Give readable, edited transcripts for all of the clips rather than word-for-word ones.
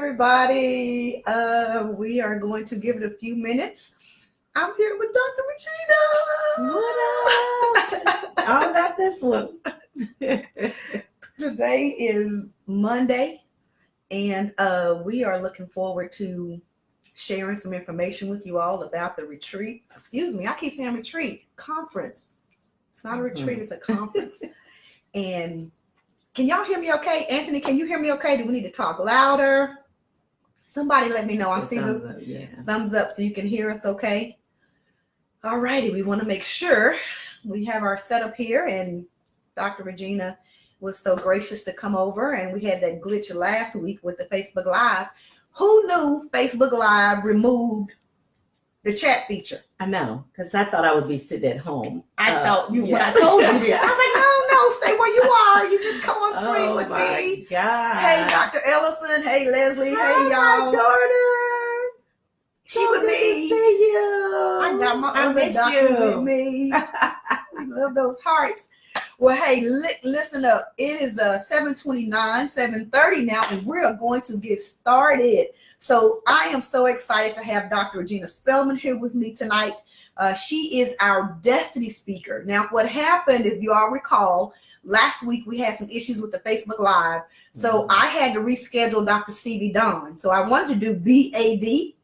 everybody. We are going to give it a few minutes. I'm here with Dr. Regina. What up? I got this one. Today is Monday, and we are looking forward to sharing some information with you all about the retreat. Excuse me, I keep saying retreat. Conference. It's not a retreat, it's a conference. And can y'all hear me okay? Anthony, can you hear me okay? Do we need to talk louder? Somebody let me know. I see those thumbs up so you can hear us okay. All righty, we want to make sure we have our setup here, and Dr. Regina was so gracious to come over, and we had that glitch last week with the Facebook Live. Who knew Facebook Live removed the chat feature? I know, because I thought I would be sitting at home. I thought when I told you this, I was like, no, stay where you are. You just come on screen with me. God. Hey, Dr. Ellison. Hey, Leslie. Hey, y'all. My daughter. She with me. See you. I got my other doctor with me. We love those hearts. Well, hey, listen up. It is 7:29, 7:30 now, and we are going to get started. So I am so excited to have Dr. Regina Spellmon here with me tonight. She is our Destiny speaker. Now, what happened, if you all recall, last week we had some issues with the Facebook Live. So I had to reschedule Dr. Stevie Dawn. So I wanted to do B.A.D.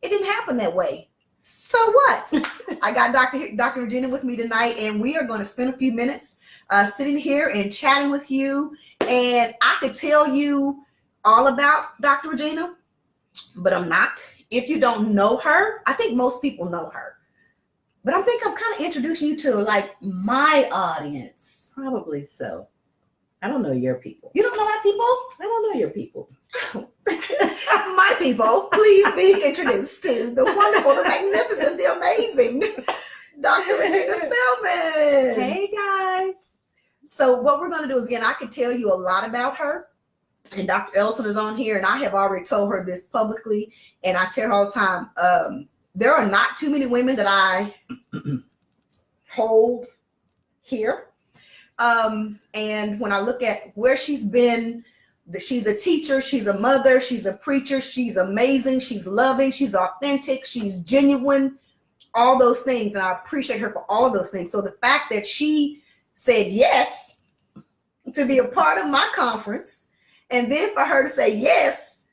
It didn't happen that way. So what? I got Dr. Regina with me tonight, and we are going to spend a few minutes sitting here and chatting with you. And I could tell you all about Dr. Regina, but I'm not. If you don't know her, I think most people know her. But I'm kind of introducing you to like my audience. Probably so. I don't know your people. You don't know my people? I don't know your people. My people, please be introduced to the wonderful, the magnificent, the amazing Dr. Regina Spellmon. Hey, guys. So what we're going to do is, again, I could tell you a lot about her. And Dr. Ellison is on here, and I have already told her this publicly, and I tell her all the time, there are not too many women that I hold here. And when I look at where she's been, she's a teacher, she's a mother, she's a preacher, she's amazing, she's loving, she's authentic, she's genuine, all those things. And I appreciate her for all of those things. So the fact that she said yes to be a part of my conference, and then for her to say, yes,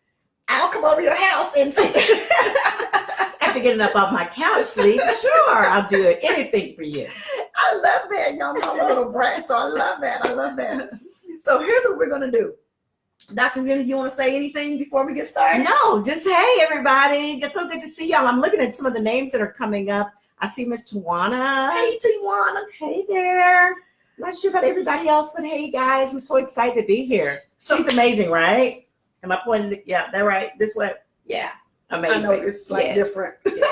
I'll come over your house and see. After getting up off my couch, sleep, sure, I'll do it. Anything for you. I love that. Y'all know I'm a little brat, so I love that. I love that. So here's what we're going to do. Dr. Regina, you want to say anything before we get started? No, just hey, everybody. It's so good to see y'all. I'm looking at some of the names that are coming up. I see Miss Tawana. Hey, Tawana. Hey there. Not sure about everybody else, but hey, guys, I'm so excited to be here. She's amazing, right? Am I pointing? Yeah, that right? This way? Yeah, amazing. I know it's like different. Yeah.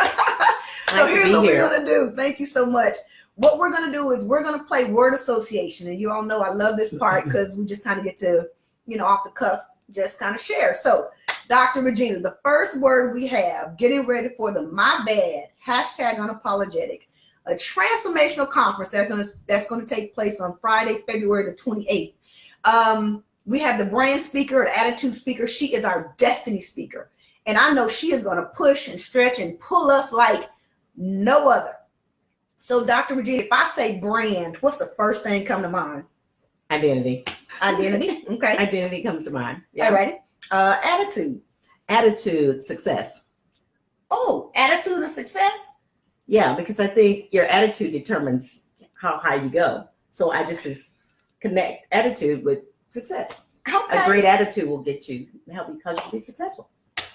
So here's what we're going to do. Thank you so much. What we're going to do is we're going to play word association. And you all know I love this part because we just kind of get to, off the cuff, just kind of share. So Dr. Regina, the first word we have, getting ready for the My Bad, #unapologetic, a transformational conference that's going to take place on Friday, February the 28th. We have the brand speaker, the attitude speaker. She is our destiny speaker. And I know she is going to push and stretch and pull us like no other. So Dr. Regina, if I say brand, what's the first thing come to mind? Identity. Identity. Okay. Identity comes to mind. Yeah. All right. Attitude. Attitude, success. Oh, attitude and success? Yeah, because I think your attitude determines how high you go. So I just connect attitude with success. Okay. A great attitude will help you cause you to be successful.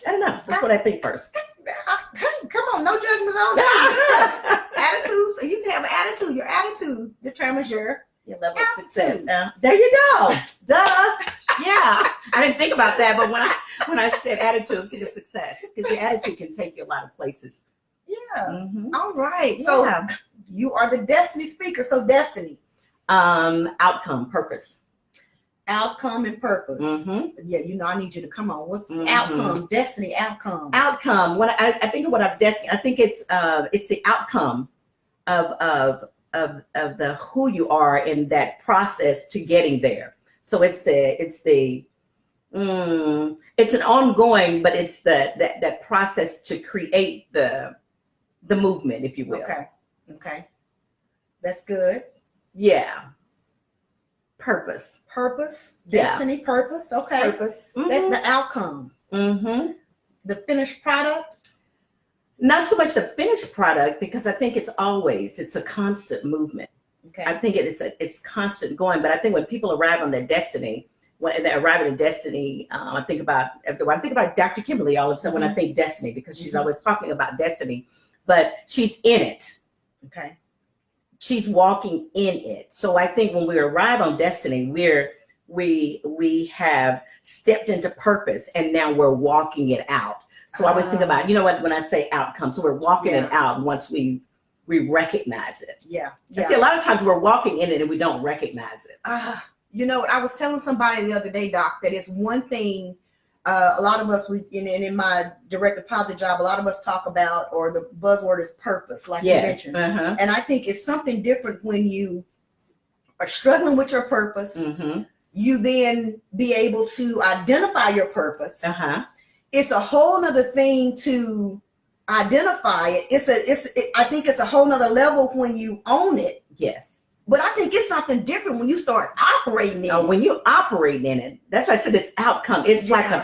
I don't know. That's what I think first. Hey, come on, no judgments on that. Attitudes, so you can have an attitude. Your attitude determines your level of success. There you go. Duh. Yeah. I didn't think about that, but when I said attitude, I'm thinking success, because your attitude can take you a lot of places. Yeah. Mm-hmm. All right. So you are the destiny speaker. So destiny. Outcome, purpose. Outcome and purpose. Mm-hmm. Yeah, I need you to come on. What's outcome? Destiny, outcome. Outcome. When I think of what I've destiny, I think it's the outcome of the who you are in that process to getting there. So it's the It's an ongoing, but it's that process to create the movement, if you will. Okay. That's good. Yeah. Purpose. Destiny, purpose. Okay. Purpose. That's the outcome. The finished product. Not so much the finished product, because I think it's a constant movement. Okay. I think it's constant going, but I think when people arrive on their destiny, when they arrive at a destiny, I think about Dr. Kimberly all of a sudden when I think destiny, because she's always talking about destiny, but she's in it. Okay. She's walking in it. So I think when we arrive on destiny, we have stepped into purpose, and now we're walking it out. So I always think about, when I say outcome, so we're walking it out once we recognize it. Yeah. I see a lot of times we're walking in it and we don't recognize it. I was telling somebody the other day, Doc, that it's one thing a lot of us, in my direct deposit job, a lot of us talk about, or the buzzword is purpose, like you mentioned. And I think it's something different when you are struggling with your purpose. You then be able to identify your purpose. It's a whole nother thing to identify it. I think it's a whole nother level when you own it. Yes. But I think it's something different when you start operating in it. When you operate in it, that's why I said it's outcome. It's like when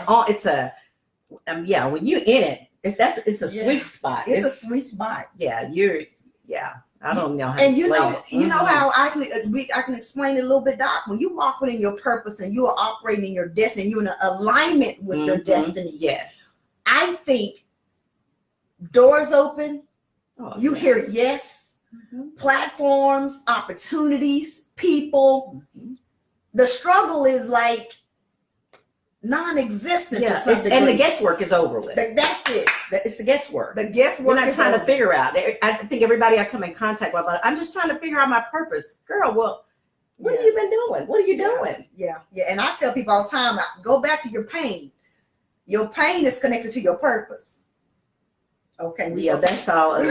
you're in it, it's a sweet spot. It's a sweet spot. I don't know how to explain it. You know how I can explain it a little bit, Doc. When you walk within your purpose and you are operating in your destiny, you're in alignment with your destiny. Yes. I think doors open. You hear yes. Platforms, opportunities, people. The struggle is like non-existent to some degree. And the guesswork is over with. That's it. It's the guesswork. The guesswork. We're not trying to figure out. I think everybody I come in contact with, I'm just trying to figure out my purpose. Girl, well, what have you been doing? What are you doing? Yeah. And I tell people all the time, go back to your pain. Your pain is connected to your purpose. Okay. Yeah, that's all.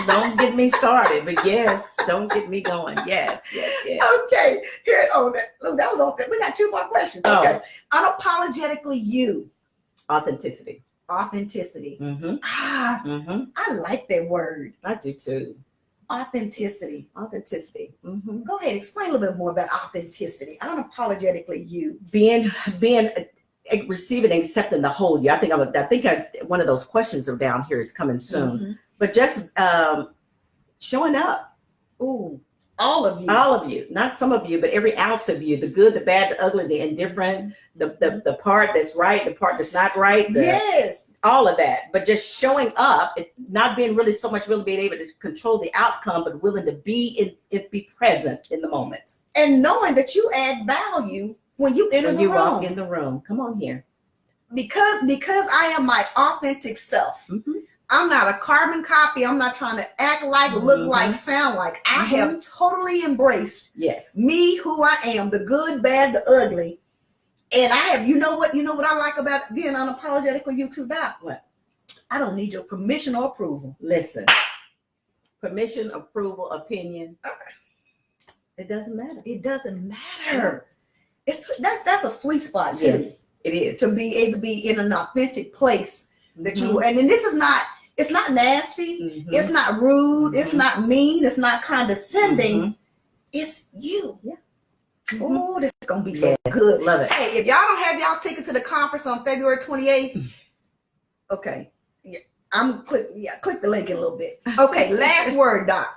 Don't get me started, but yes, don't get me going. Yes. Okay. Here, that was okay. We got two more questions. Okay. Unapologetically you. Authenticity. I like that word. I do too. Authenticity. Mm-hmm. Go ahead, explain a little bit more about authenticity. Unapologetically you. Being receiving and accepting the whole you. I think one of those questions are down here is coming soon. But just showing up. Ooh, all of you, not some of you, but every ounce of you, the good, the bad, the ugly, the indifferent, the part that's right, the part that's not right. Yes. All of that. But just showing up, not being really being able to control the outcome, but willing to be present in the moment. And knowing that you add value when you enter the room. Walk in the room. Come on here. Because I am my authentic self. I'm not a carbon copy. I'm not trying to act like, look like, sound like. I have totally embraced me, who I am, the good, bad, the ugly. And I have, you know what I like about being unapologetically you too, Doc? What? I don't need your permission or approval. Listen, permission, approval, opinion. It doesn't matter. That's a sweet spot too. Yes, it is. To be able to be in an authentic place that you, and then this is not, it's not nasty. It's not rude. It's not mean. It's not condescending. It's you. Yeah. Oh, this is going to be so good. Love it. Hey, if y'all don't have y'all ticket to the conference on February 28th, okay. Yeah, click the link in a little bit. Okay, last word, Doc.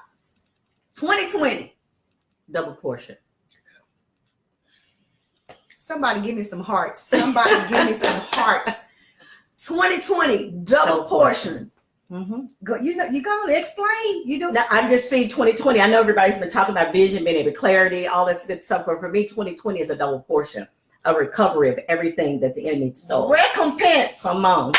2020. Double portion. Somebody give me some hearts. 2020, double portion. Go, you're going to explain. Now, I'm just seeing 2020. I know everybody's been talking about vision, being able clarity, all this good stuff. But for me, 2020 is a double portion, a recovery of everything that the enemy stole. Recompense. Come on.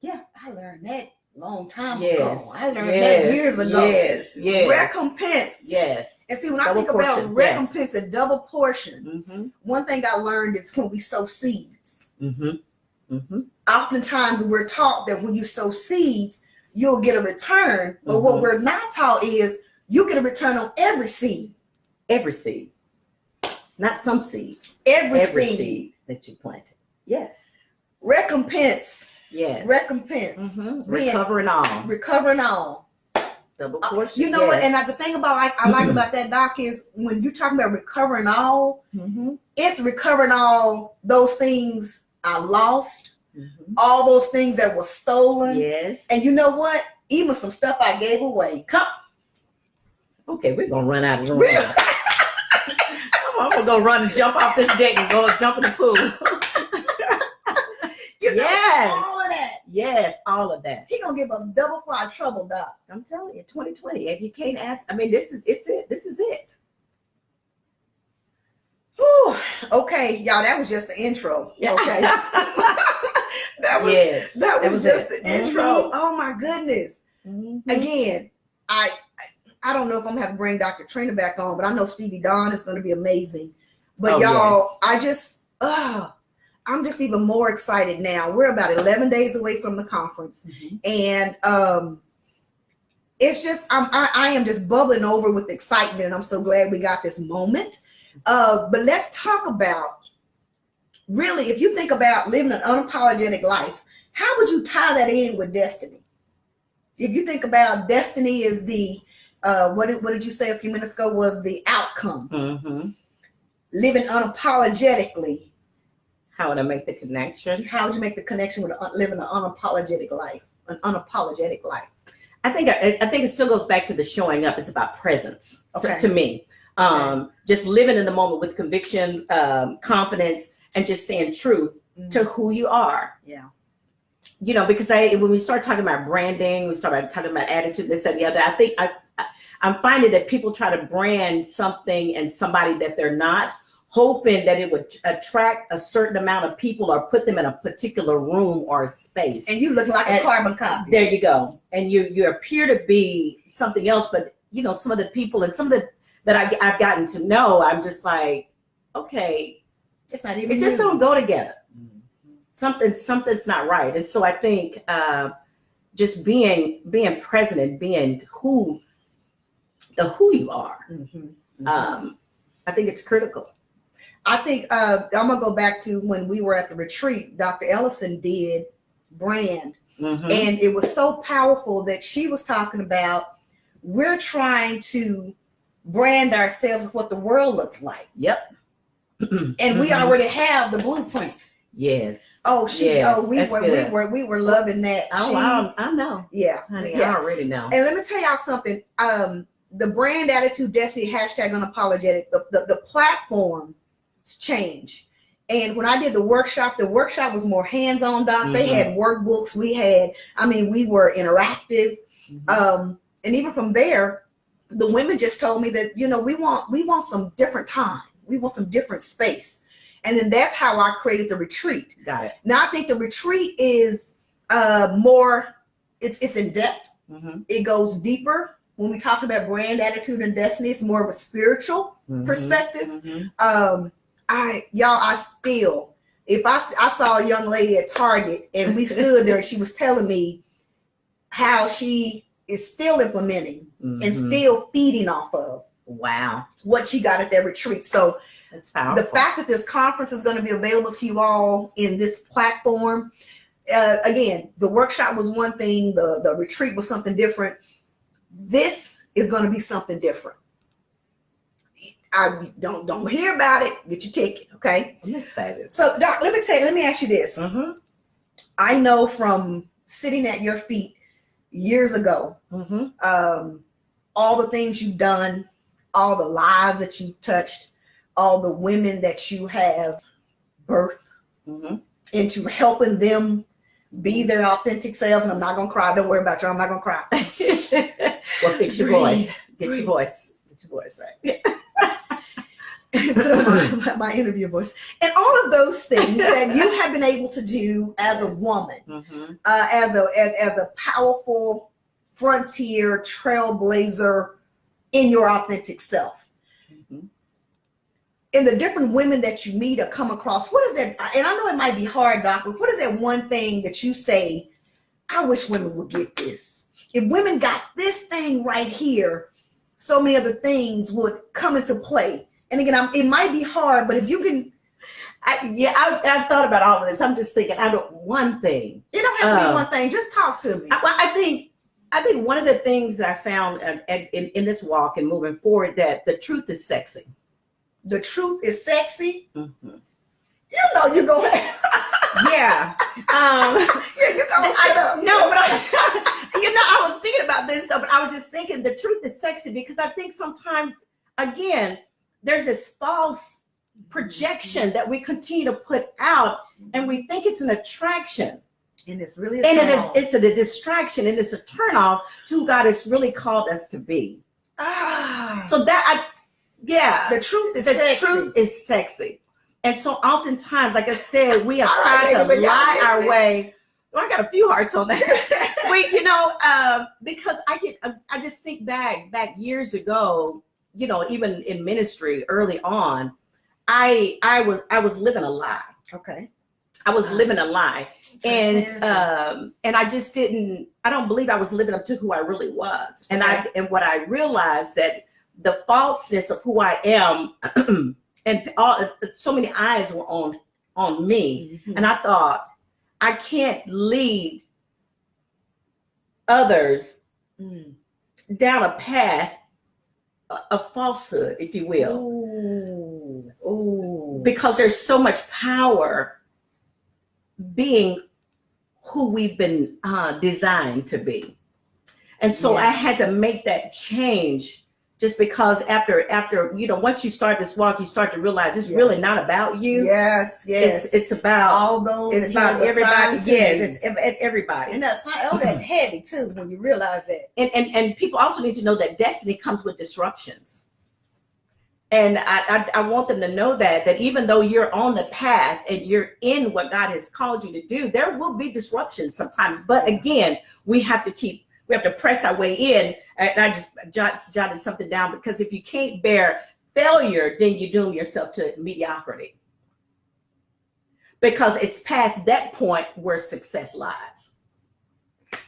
Yeah, I learned that a long time ago. I learned that years ago. Yes. Recompense. Yes. And see, when I think about recompense and double portion, one thing I learned is when we sow seeds. Oftentimes we're taught that when you sow seeds, you'll get a return. But what we're not taught is you get a return on every seed. Every seed. Not some seed. Every seed that you planted. Yes. Recompense. Yes. Recompense. Recovering all. Recovering all. Double portion. You know what? And the thing about I like about that, Doc, is when you're talking about recovering all, it's recovering all those things I lost, all those things that were stolen. Yes. And you know what? Even some stuff I gave away. Okay, we're gonna run out of room. I'm gonna go run and jump off this deck and go jump in the pool. Yes. All of that. Yes, all of that. He gonna give us double for our trouble, Doc. I'm telling you, 2020. If you can't ask, I mean, this is it. This is it. Whew. Okay, y'all, that was just the intro. Okay. that was just the intro. Oh my goodness. Again, I don't know if I'm gonna have to bring Dr. Trina back on, but I know Stevie Dawn is gonna be amazing. But y'all, yes. I'm just even more excited now. We're about 11 days away from the conference, and it's just I am just bubbling over with excitement, and I'm so glad we got this moment. But let's talk about, really, if you think about living an unapologetic life, how would you tie that in with destiny? If you think about destiny is the what did you say a few minutes ago was the outcome? Living unapologetically. How would I make the connection? How would you make the connection with living an unapologetic life? An unapologetic life. I think it still goes back to the showing up. It's about presence to me. Just living in the moment with conviction, confidence, and just staying true to who you are. Yeah. You know, because when we start talking about branding, we start talking about attitude, this and the other. I think I'm finding that people try to brand something and somebody that they're not, hoping that it would attract a certain amount of people or put them in a particular room or space. And you look like a carbon copy. There you go. And you appear to be something else, but you know, some of the people and some of the that I've gotten to know, I'm just like, okay, it's not even. It just don't go together. Something's not right. And so I think just being present and being who you are, I think it's critical. I think I'm gonna go back to when we were at the retreat. Dr. Ellison did brand, and it was so powerful that she was talking about we're trying to brand ourselves with what the world looks like. Yep. And we already have the blueprints. Yes. We were loving that. I know. Yeah. Honey, I already know. And let me tell y'all something. The brand attitude destiny #unapologetic, the platform change. And when I did the workshop was more hands-on, Doc. They had workbooks. We were interactive. And even from there, the women just told me that, you know, we want some different time. We want some different space. And then that's how I created the retreat. Got it. Now I think the retreat is more, it's in depth. It goes deeper. When we talk about brand attitude and destiny, it's more of a spiritual perspective. If I saw a young lady at Target and we stood there and she was telling me how she is still implementing and still feeding off of what she got at that retreat. So that's powerful. The fact that this conference is going to be available to you all in this platform, again, the workshop was one thing, the retreat was something different. This is going to be something different. I don't hear about it. Get your ticket, okay? I'm excited. So, Doc, let me ask you this. I know from sitting at your feet years ago, all the things you've done, all the lives that you've touched, all the women that you have birthed into helping them be their authentic selves. And I'm not gonna cry. Don't worry about you. I'm not gonna cry. Well, fix your voice. Get your voice right. my interview voice, and all of those things that you have been able to do as a woman, as a powerful frontier trailblazer in your authentic self. And the different women that you meet or come across, what is that? And I know it might be hard, Doc, but what is that one thing that you say, I wish women would get this? If women got this thing right here, so many other things would come into play And again, it might be hard, but if you can, I've thought about all of this. I'm just thinking, one thing. it don't have to be one thing. Just talk to me. I think one of the things I found in this walk and moving forward, that the truth is sexy. The truth is sexy. Mm-hmm. You know you're going to. Yeah. Yeah, you're going to sit up. No, but I was thinking about this stuff, but I was just thinking the truth is sexy, because I think sometimes, again, there's this false projection that we continue to put out, and we think it's an attraction. And it's really it's a distraction, and it's a turn off to who God has really called us to be. So the truth is sexy. And so oftentimes, like I said, we have tried to lie our way. Well, I got a few hearts on that. Because I just think back years ago, even in ministry early on, I was living a lie. Okay. I was living a lie. And I don't believe I was living up to who I really was. Okay. And what I realized, that the falseness of who I am and so many eyes were on me. Mm-hmm. And I thought, I can't lead others down a path of falsehood, if you will. Ooh. Because there's so much power being who we've been designed to be. And so I had to make that change, just because after once you start this walk, you start to realize it's really not about you. Yes. It's about all those. It's about everybody. Yes, it's everybody. And that's heavy too when you realize that. And people also need to know that destiny comes with disruptions. And I want them to know that even though you're on the path and you're in what God has called you to do, there will be disruptions sometimes. But again, we have to press our way in. And I just jotted something down, because if you can't bear failure, then you doom yourself to mediocrity. Because it's past that point where success lies.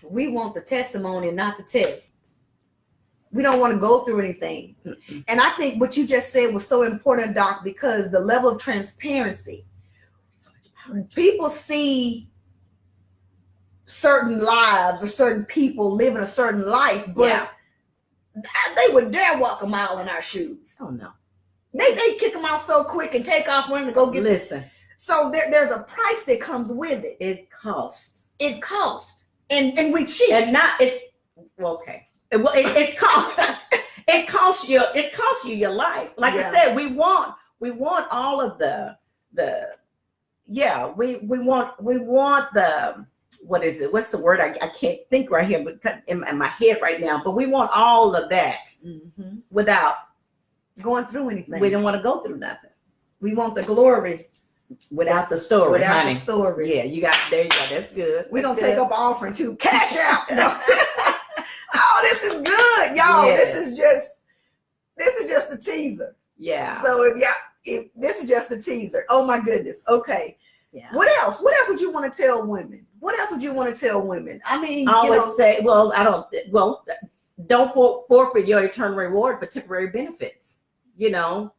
We want the testimony, not the test. We don't want to go through anything. Mm-mm. And I think what you just said was so important, Doc, because the level of transparency. People see certain lives or certain people living a certain life, but they would dare walk a mile in our shoes. Oh no. They kick them out so quick and take off running to go get. Listen. So there's a price that comes with it. It costs. And we cheat. And not it. Well, okay. It costs. It costs you. It costs you your life. Like I said, we want all of the. We want the. What is it? What's the word? I can't think right here, but in my head right now. But we want all of that without going through anything. We don't want to go through nothing. We want the glory without the story. Without honey. The story. Yeah, there you go. That's good. We don't take up offering too. Cash out. No. Oh, this is good, y'all. Yeah. This is just a teaser. Yeah. So if this is just a teaser. Oh my goodness. Okay. Yeah. What else? What else would you want to tell women? What else would you want to tell women? I mean, I always say, don't forfeit your eternal reward for temporary benefits. We're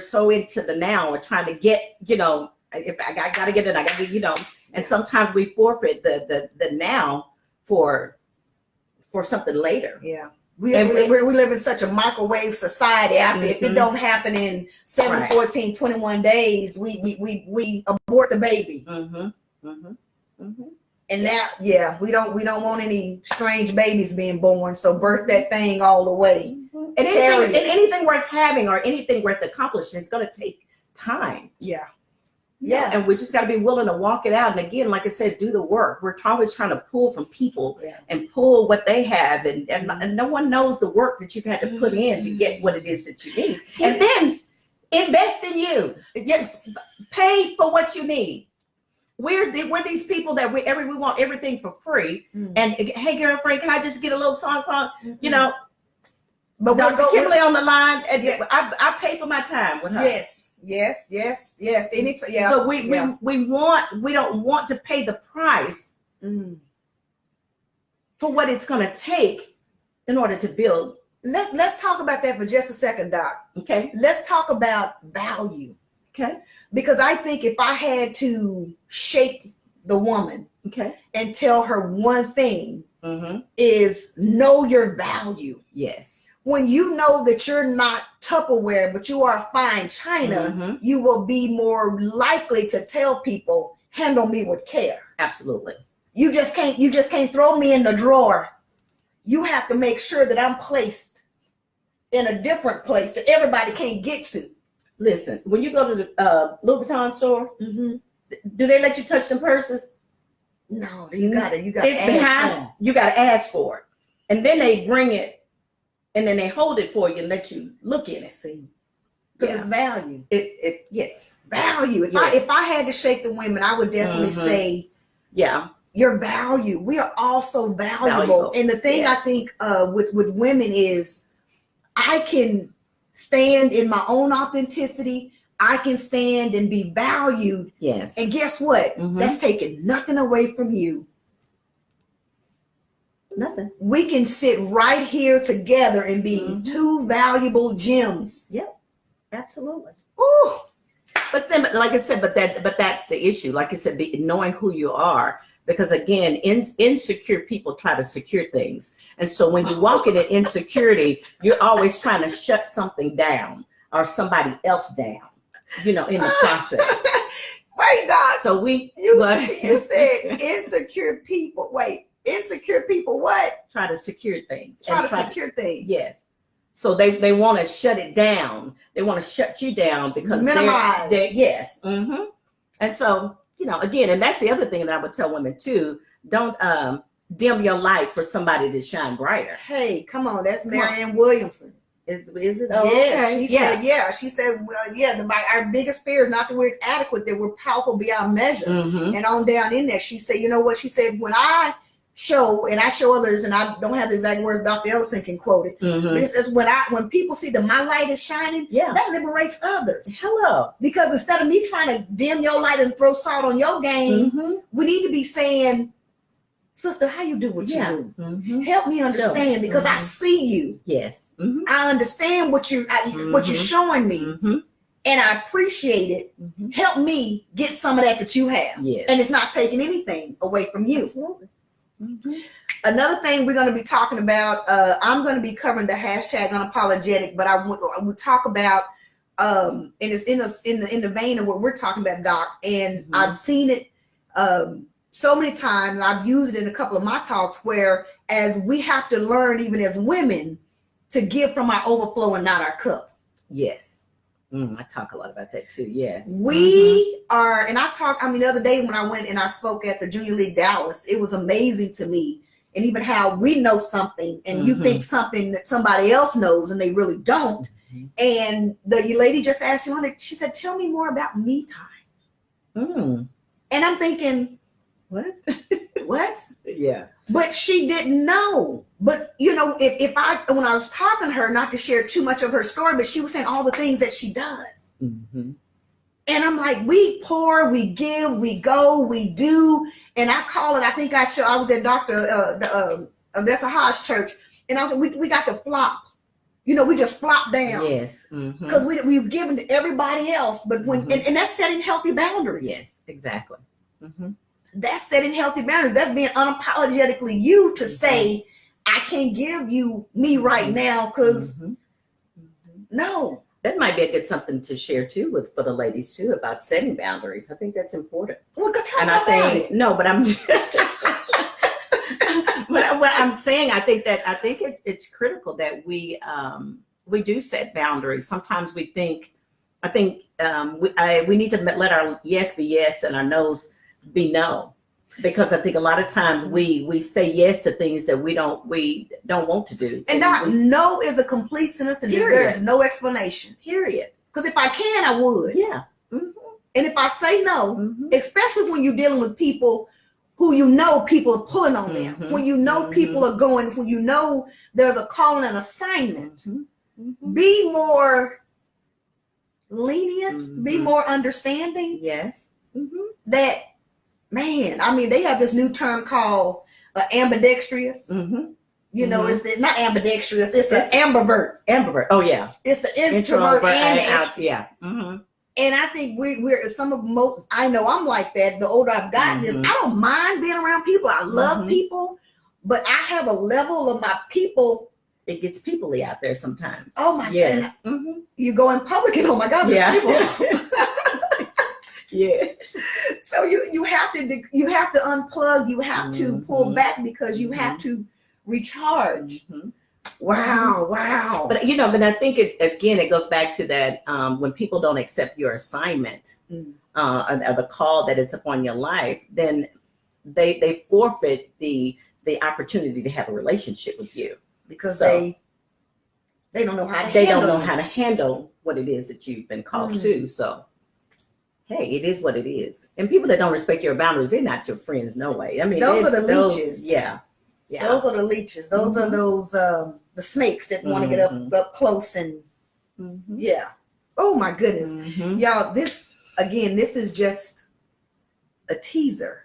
so into the now and trying to get, if I gotta get it, I gotta get, and sometimes we forfeit the now for something later. Yeah. We live in such a microwave society. After if it don't happen in 7, 14, 21 days, we abort the baby. And now, we don't want any strange babies being born. So birth that thing all the way. And anything worth having or anything worth accomplishing is going to take time. Yeah. And we just got to be willing to walk it out. And again, like I said, do the work. We're always trying to pull from people and pull what they have. And no one knows the work that you've had to put in to get what it is that you need. And then invest in you. Yes, pay for what you need. We're these people that we want everything for free. And hey, girlfriend, can I just get a little song? But Dr. Kimberly on the line. I pay for my time with her. Yes. But we don't want to pay the price for what it's going to take in order to build let's talk about that for just a second, Doc. Okay. Let's talk about value. Okay. Because I think if I had to shape the woman, okay, and tell her one thing, is know your value. Yes. When you know that you're not Tupperware, but you are fine china, you will be more likely to tell people, handle me with care. Absolutely. You just can't throw me in the drawer. You have to make sure that I'm placed in a different place that everybody can't get to. Listen, when you go to the Louis Vuitton store, do they let you touch them purses? No, you gotta it's behind. You gotta ask for it, and then they bring it, and then they hold it for you and let you look in it. See, because it's value. Yes, value. If I had to shake the women, I would definitely say, your value. We are all so valuable. And the thing I think with women is, I can stand in my own authenticity. I can stand and be valued. Yes. And guess what? That's taking nothing away from you. Nothing. We can sit right here together and be two valuable gems. Yep. Absolutely. Ooh. But then, like I said, but that's the issue. Like I said, knowing who you are. Because again, insecure people try to secure things. And so when you walk in an insecurity, you're always trying to shut something down or somebody else down. In the process. Wait, Doc. So you said insecure people. Wait, insecure people what? Try to secure things. Try to secure things. Yes. So they want to shut it down. They want to shut you down because minimize. Yes. And so, again, and that's the other thing that I would tell women too. Don't dim your light for somebody to shine brighter. Hey, come on. That's Marianne Williamson. Is it? Oh, yeah, she said, well, our biggest fear is not that we're inadequate, that we're powerful beyond measure. And on down in there, she said, you know what? She said, when I show others, and I don't have the exact words, Dr. Ellison can quote it. But it says, when people see that my light is shining, that liberates others. Hello. Because instead of me trying to dim your light and throw salt on your game, we need to be saying, sister, how you do what you do? Help me understand, because I see you. Yes. I understand what you're showing me, and I appreciate it. Help me get some of that you have. Yes. And it's not taking anything away from you. Absolutely. Another thing we're going to be talking about, I'm going to be covering the hashtag unapologetic, but I would talk about, and it's in the vein of what we're talking about, Doc, and I've seen it so many times, and I've used it in a couple of my talks, where as we have to learn, even as women, to give from our overflow and not our cup. Yes. I talk a lot about that too. Yes. We are, and the other day when I went and I spoke at the Junior League Dallas, it was amazing to me. And even how we know something and you think something that somebody else knows and they really don't. And the lady just asked you, she said, tell me more about me time. And I'm thinking, what? What? Yeah. But she didn't know. But when I was talking to her, not to share too much of her story, but she was saying all the things that she does. And I'm like, we pour, we give, we go, we do. And I call it, I was at Dr. Vessa Hodge Church, and I was like, we got to flop. We just flop down. Yes. Because we've given to everybody else. But when and that's setting healthy boundaries. Yes, exactly. That's setting healthy boundaries. That's being unapologetically you to say, I can't give you me right now because no. That might be a good something to share too for the ladies too, about setting boundaries. I think that's important. Well, go talk and about it. No, but I'm what I'm saying, I think it's critical that we do set boundaries. Sometimes we think we need to let our yes be yes and our no's be no, because I think a lot of times we say yes to things that we don't want to do. And no is a complete sentence and deserves no explanation. Period. Because if I can, I would. Yeah. And if I say no, especially when you're dealing with people who people are pulling on them, when people are going, when there's a call and an assignment, be more lenient, be more understanding. Yes. That, man, they have this new term called ambidextrous. You know, it's not ambidextrous. It's an ambivert. Ambivert. Oh yeah. It's the introvert and extrovert. Yeah. And I think we're some of most. I know I'm like that. The older I've gotten, is I don't mind being around people. I love people, but I have a level of my people. It gets people-y out there sometimes. Oh my goodness. You go in public and oh my God, there's people. Yes. So you have to unplug. You have to pull back because you have to recharge. Wow. But but I think it goes back to that when people don't accept your assignment or the call that is upon your life, then they forfeit the opportunity to have a relationship with you because they don't know how to handle what it is that you've been called to. So hey, it is what it is. And people that don't respect your boundaries, they're not your friends, no way. I mean, those are the leeches. Yeah. Those are the leeches. Those are those the snakes that want to get up close and yeah. Oh my goodness, y'all. This is just a teaser,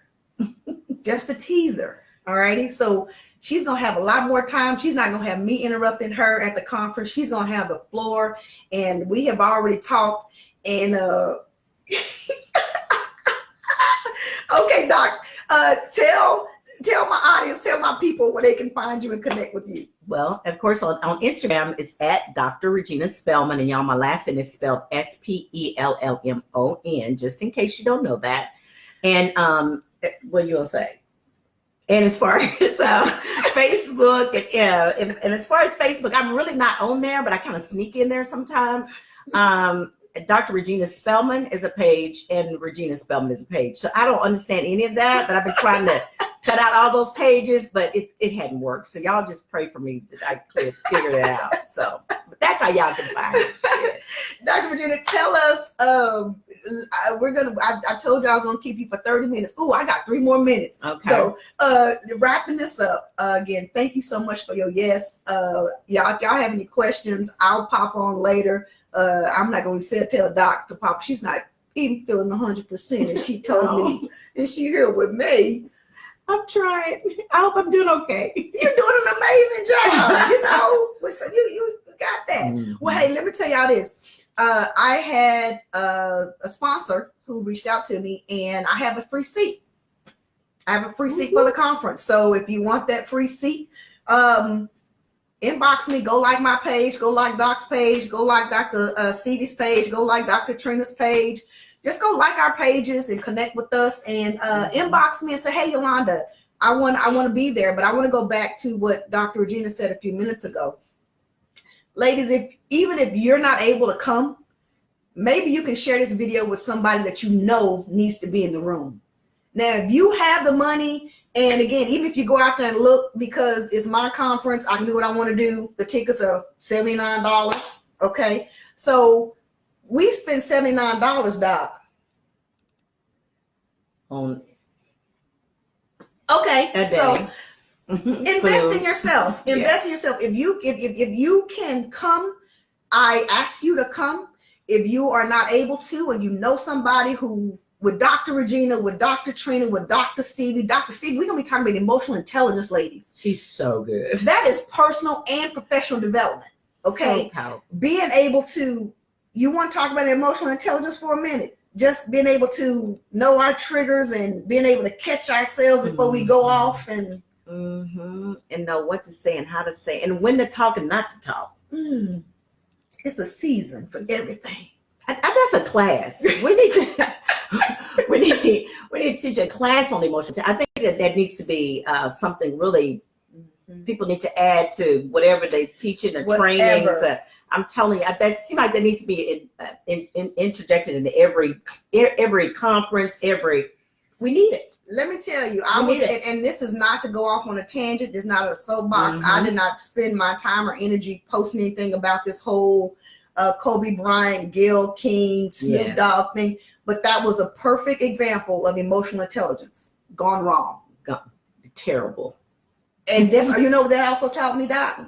just a teaser. Alrighty, so she's gonna have a lot more time. She's not gonna have me interrupting her at the conference. She's gonna have the floor, and we have already talked. And okay, Doc, tell my audience, tell my people where they can find you and connect with you. Well, of course, on Instagram, it's at Dr. Regina Spellmon. And y'all, my last name is spelled Spellmon, just in case you don't know that. And what you gonna say? And as far as Facebook, and as far as Facebook, I'm really not on there, but I kind of sneak in there sometimes. Dr. Regina Spellmon is a page, and Regina Spellmon is a page. So I don't understand any of that, but I've been trying to cut out all those pages, but it hadn't worked. So y'all just pray for me that I figured it out. So but that's how y'all can find it. Yes. Dr. Regina, tell us. I told you I was gonna keep you for 30 minutes. Oh, I got 3 more minutes. Okay. So wrapping this up again. Thank you so much for your yes. Y'all, if y'all have any questions, I'll pop on later. I'm not going to tell Doc to pop. She's not even feeling 100%, and she told me, and she here with me. I'm trying. I hope I'm doing okay. You're doing an amazing job. You got that. Well, hey, let me tell y'all this. I had a sponsor who reached out to me, and I have a free seat. I have a free seat for the conference. So if you want that free seat, inbox me, go like my page, go like Doc's page, go like Dr. Stevie's page, go like Dr. Trina's page. Just go like our pages and connect with us, and inbox me and say, hey, Yolanda, I want to be there. But I want to go back to what Dr. Regina said a few minutes ago. Ladies, even if you're not able to come, maybe you can share this video with somebody that you know needs to be in the room. Now, if you have the money, and again, even if you go out there and look, because it's my conference, I can do what I want to do. The tickets are $79. Okay. So we spend $79, Doc. Okay. So invest in yourself. Invest in yourself. If you can come, I ask you to come. If you are not able to, and you know somebody who, with Dr. Regina, with Dr. Trina, with Dr. Stevie, we're going to be talking about emotional intelligence, ladies. She's so good. That is personal and professional development. Okay. So being able to, you want to talk about emotional intelligence for a minute? Just being able to know our triggers and being able to catch ourselves before we go off and know what to say and how to say and when to talk and not to talk. It's a season for everything. That's a class. We need to we need to teach a class on emotions. I think that needs to be something really people need to add to whatever they teach in the trainings. I'm telling you, that seems like that needs to be interjected into every conference. We need it. Let me tell you, and this is not to go off on a tangent. It's not a soapbox. I did not spend my time or energy posting anything about this whole Kobe Bryant, Gayle King, Snoop Dogg thing. But that was a perfect example of emotional intelligence gone wrong. Terrible. And this, you know what that also taught me, Doc?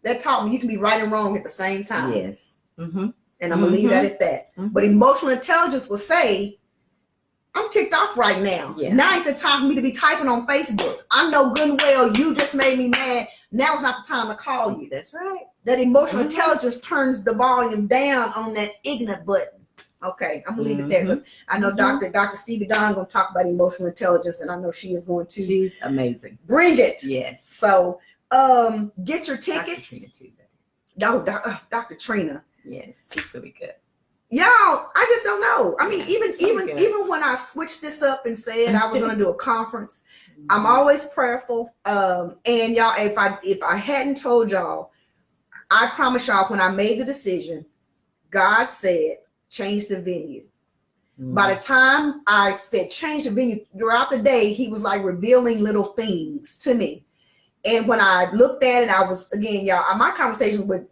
That taught me you can be right and wrong at the same time. Yes. And I'm going to leave that at that. But emotional intelligence will say, I'm ticked off right now. Now ain't the time for me to be typing on Facebook. I know good and well you just made me mad. Now's not the time to call you. That's right. That emotional intelligence turns the volume down on that ignorant button. Okay, I'm gonna leave it there because I know Dr. Stevie Don gonna talk about emotional intelligence, and I know she is going to. She's amazing. Bring it. Yes. So, get your tickets. Dr. Trina too. Dr. Trina. Yes, she's gonna be good. Y'all, I just don't know. I mean, even when I switched this up and said I was gonna do a conference, I'm always prayerful. And y'all, if I hadn't told y'all, I promise y'all, when I made the decision, God said, change the venue. By the time I said change the venue, throughout the day, he was like revealing little things to me. And when I looked at it, I was, again, y'all, my conversations with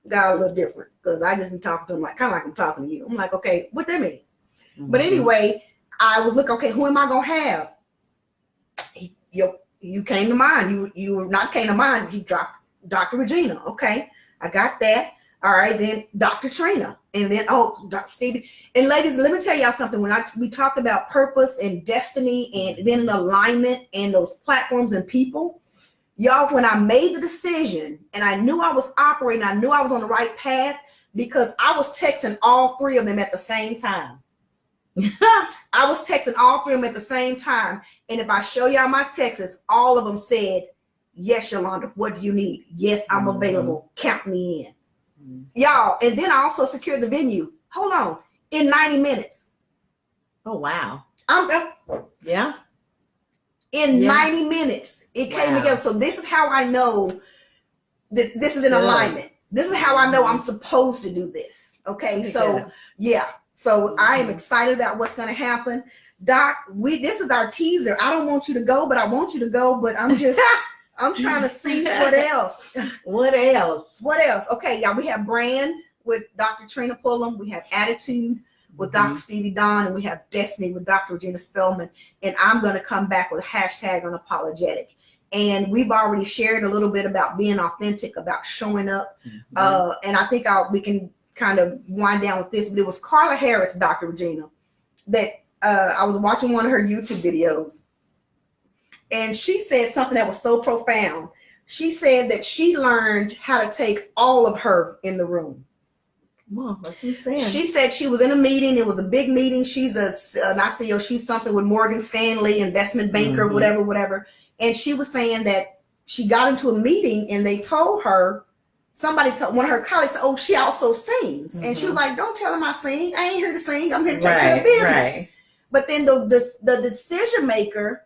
God a little different because I just be talking to him like kind of like I'm talking to you. I'm like, okay, what that mean? But anyway, I was looking, okay, who am I gonna have? You came to mind. You not came to mind. He dropped Dr. Regina. Okay, I got that. All right, then Dr. Trina, and then Dr. Stevie. And ladies, let me tell y'all something. When we talked about purpose and destiny and then alignment and those platforms and people, y'all, when I made the decision and I knew I was operating, I knew I was on the right path because I was texting all three of them at the same time. I was texting all three of them at the same time. And if I show y'all my texts, all of them said, yes, Yolanda, what do you need? Yes, I'm available. Count me in. Y'all, and then I also secured the venue. Hold on. In 90 minutes. Oh, wow. Yeah. In 90 minutes, it came together. So this is how I know that this is in alignment. This is how I know I'm supposed to do this. Okay. So yeah. So I am excited about what's going to happen. Doc, this is our teaser. I don't want you to go, but I want you to go. But I'm just, I'm trying to see what else. What else? What else? Okay, y'all, we have Brand with Dr. Trina Pullum. We have Attitude with Dr. Stevie Don. And we have Destiny with Dr. Regina Spellmon. And I'm going to come back with #unapologetic. And we've already shared a little bit about being authentic, about showing up. And I think we can kind of wind down with this. But it was Carla Harris, Dr. Regina, that I was watching one of her YouTube videos. And she said something that was so profound. She said that she learned how to take all of her in the room. Well, that's what you're saying. She said she was in a meeting. It was a big meeting. She's not CEO. She's something with Morgan Stanley, investment banker, whatever. And she was saying that she got into a meeting and they told her, one of her colleagues, oh, she also sings. And she was like, don't tell them I sing. I ain't here to sing. I'm here to take care of business. Right. But then the decision maker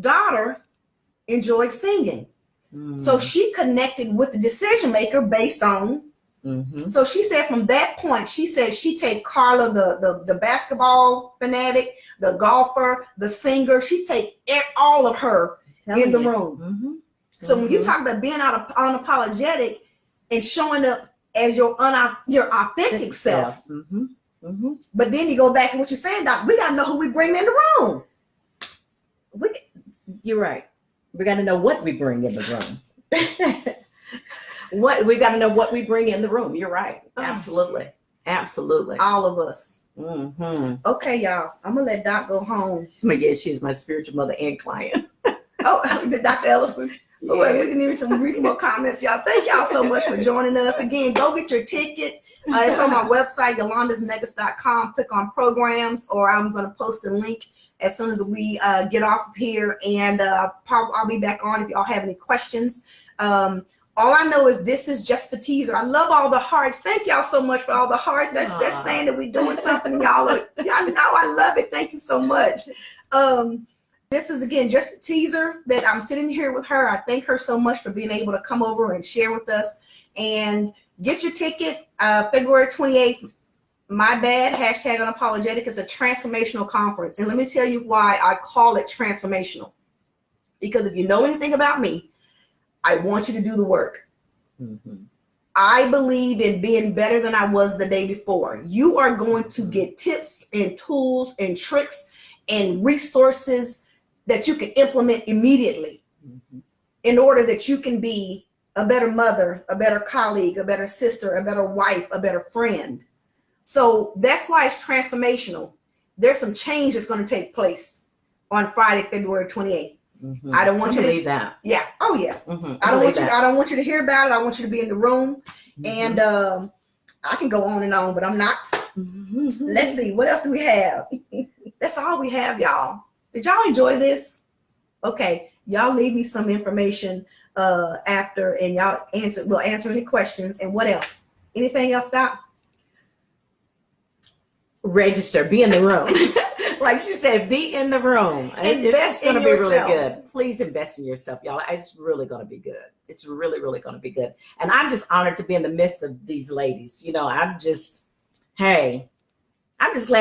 daughter enjoyed singing. So she connected with the decision maker based on so she said from that point, she said she take Carla, the basketball fanatic, the golfer, the singer, she's take all of her in the room. So when you talk about being unapologetic and showing up as your authentic self, but then you go back to what you're saying, Doc, we gotta know who we bring in the room. You're right. We got to know what we bring in the room. We got to know what we bring in the room. You're right. Absolutely. Absolutely. All of us. Okay, y'all. I'm gonna let Doc go home. She's my spiritual mother and client. Dr. Ellison. Yes. We can hear some reasonable comments, y'all. Thank y'all so much for joining us. Again, go get your ticket. It's on my website, yolandasnuggets.com. Click on programs, or I'm going to post a link as soon as we get off of here. And I'll be back on if y'all have any questions. All I know is this is just the teaser. I love all the hearts. Thank y'all so much for all the hearts. That's saying that we're doing something, y'all. Y'all know I love it. Thank you so much. This is, again, just a teaser that I'm sitting here with her. I thank her so much for being able to come over and share with us. And get your ticket February 28th. My bad, #unapologetic is a transformational conference. And let me tell you why I call it transformational. Because if you know anything about me, I want you to do the work. I believe in being better than I was the day before. You are going to get tips and tools and tricks and resources that you can implement immediately in order that you can be a better mother, a better colleague, a better sister, a better wife, a better friend. So that's why it's transformational. There's some change that's going to take place on Friday, February 28th. Mm-hmm. I don't want you to believe that. Yeah. Oh yeah. Mm-hmm. I don't want you to hear about it. I want you to be in the room. Mm-hmm. And I can go on and on, but I'm not. Mm-hmm. Let's see. What else do we have? That's all we have, y'all. Did y'all enjoy this? Okay. Y'all leave me some information after, and we'll answer any questions. And what else? Anything else, Doc? Register, be in the room. Like she said, be in the room. It's going to be really good. Please invest in yourself, y'all. It's really going to be good. It's really, really going to be good. And I'm just honored to be in the midst of these ladies. You know, I'm just glad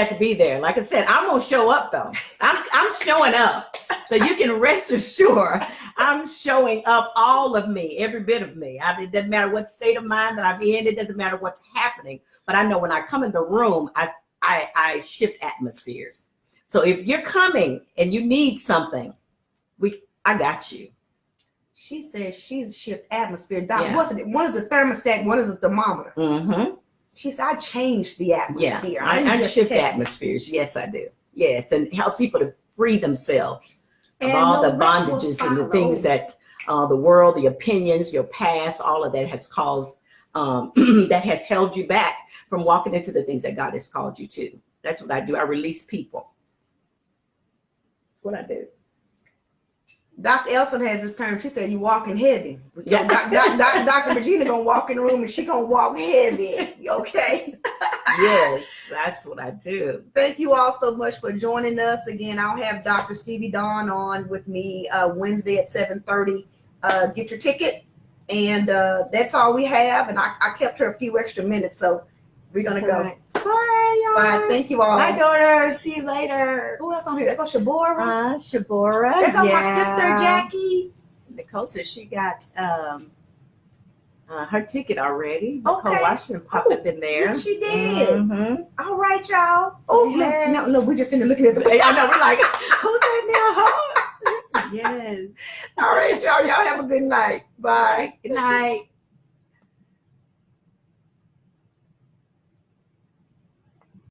to be there. Like I said, I'm going to show up though. I'm showing up. So you can rest assured I'm showing up, all of me, every bit of me. It doesn't matter what state of mind that I'm in. It doesn't matter what's happening. But I know when I come in the room, I shift atmospheres. So if you're coming and you need something, I got you. She says she's shift atmosphere. Doc, what's it? One is a thermostat, one is a thermometer. Mm-hmm. She said, I changed the atmosphere. Yeah, I shift atmospheres. Yes, I do. Yes, and it helps people to free themselves of all the bondages and the things that the world, the opinions, your past, all of that has caused, that has held you back from walking into the things that God has called you to. That's what I do. I release people. That's what I do. Dr. Elson has this term. She said, you walking heavy. So Dr. Regina going to walk in the room and she going to walk heavy. Okay? Yes, that's what I do. Thank you all so much for joining us. Again, I'll have Dr. Stevie Dawn on with me Wednesday at 7:30. Get your ticket. And that's all we have. And I kept her a few extra minutes. So we're going to go. Right. Bye, y'all. Bye. Thank you all. Bye, daughter. See you later. Who else on here? There goes Shabora. Shabora. There goes my sister, Jackie. Nicole says she got her ticket already. Okay. Nicole Washington popped up in there. Yes, she did. Mm-hmm. All right, y'all. Oh, yeah. No, we're just sitting there looking at the I know. We're like, who's that now? Yes. All right, y'all. Y'all have a good night. Bye. Good night.